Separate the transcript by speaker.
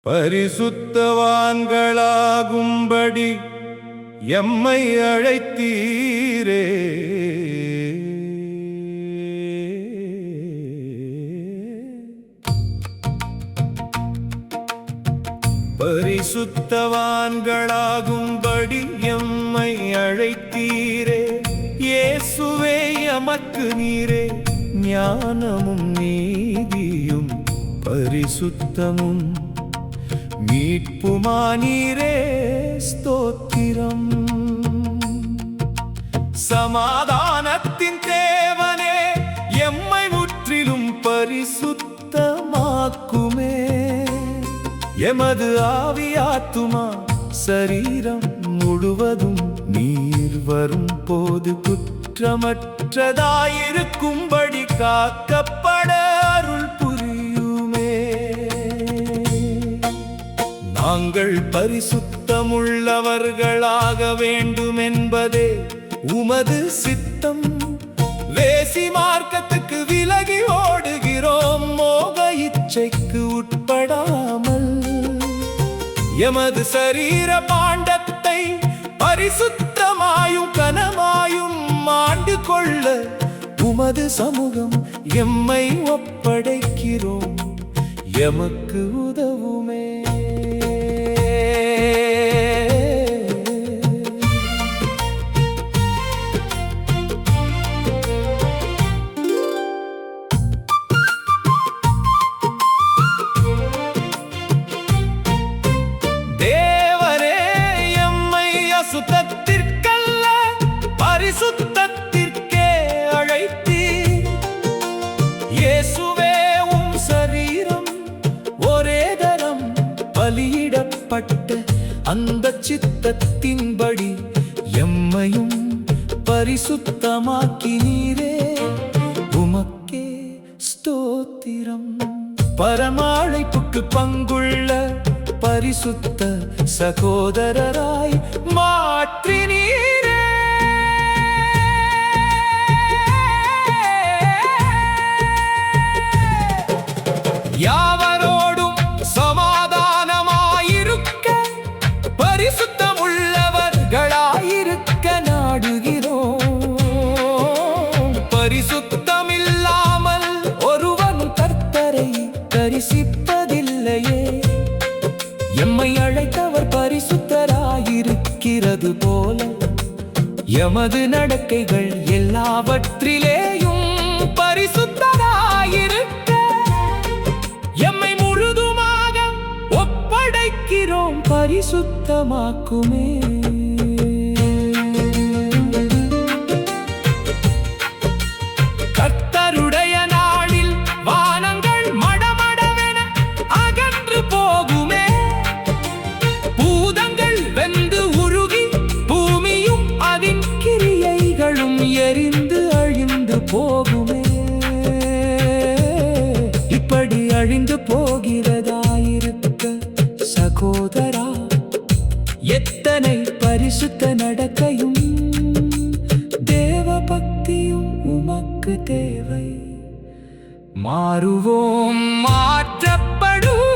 Speaker 1: பரிசுத்தவான்களாகும்படி எம்மை அழைத்தீரே. பரிசுத்தவான்களாகும்படி எம்மை அழைத்தீரே. இயேசுவே எமக்கு நீரே ஞானமும் நீதியும் பரிசுத்தமும் மீட்புமானீரே. ஸ்தோத்திரம். சமாதானத்தின் தேவனே எம்மை முற்றிலும் பரிசுத்தமாக்குமே. எமது ஆவியாத்துமா சரீரம் முழுவதும் நீர் வரும் போது குற்றமற்றதாயிருக்கும்படி காக்கப்பட அருள் புரியுமே. நாங்கள் பரிசுத்தமுள்ளவர்களாக வேண்டுமென்பதே உமது சித்தம். வேசி மார்க்கத்துக்கு விலகி ஓடுகிறோம், மோக இச்சைக்கு உட்படாமல். எமது சரீர பாண்டத்தை பரிசுத்தமாயும் கனமாயும் ஆண்டு கொள்ள உமது சமூகம் எம்மை ஒப்படைக்கிறோம். எமக்கு உதவுமே. தேவரே எம்மை அசுத்தத்திற்கல்ல பரிசுத்தத்திற்கே அழைத்தீர். இயேசுவே உம் சரீரம் ஒரே தரம் பலியிடப்பட்ட அந்த சித்தத்தின்படி எம்மையும் பரிசுத்தமாக்கினீரே. உமக்கே ஸ்தோத்திரம். பரமாழைப்புக்கு பங்குள்ள பரிசுத்த சகோதரராய் மாற்றினீரே. யாவரோடும் சமாதானமாயிருக்க பரிசுத்தமுள்ளவர்களாயிருக்க நாடுகிறோம். பரிசுத்தமில்லாமல் ஒருவனும் கர்த்தரை தரிசிப்பதில்லையே. எம்மை அழைத்தவர் பரிசுத்தராயிருக்கிறது போல எமது நடக்கைகள் எல்லாவற்றிலேயும் பரிசுத்தராயிருக்க எம்மை முழுதுமாக ஒப்படைக்கிறோம். பரிசுத்தமாக்குமே. கர்த்தருடைய நாளில் வானங்கள் மடமடவென அகன்று போகுமே. பூதங்கள் வெந்து உருகி பூமியும் அதன் கிரியைகளும் எரிந்து அழிந்து போகுமே. இப்படி அழிந்து போகிறதாயிருக்க சகோதரா, எத்தனை பரிசுத்த நடக்கையும் தேவ பக்தியும் உமக்கு தேவை. மாறுவோம், மாற்றப்படுவோம்.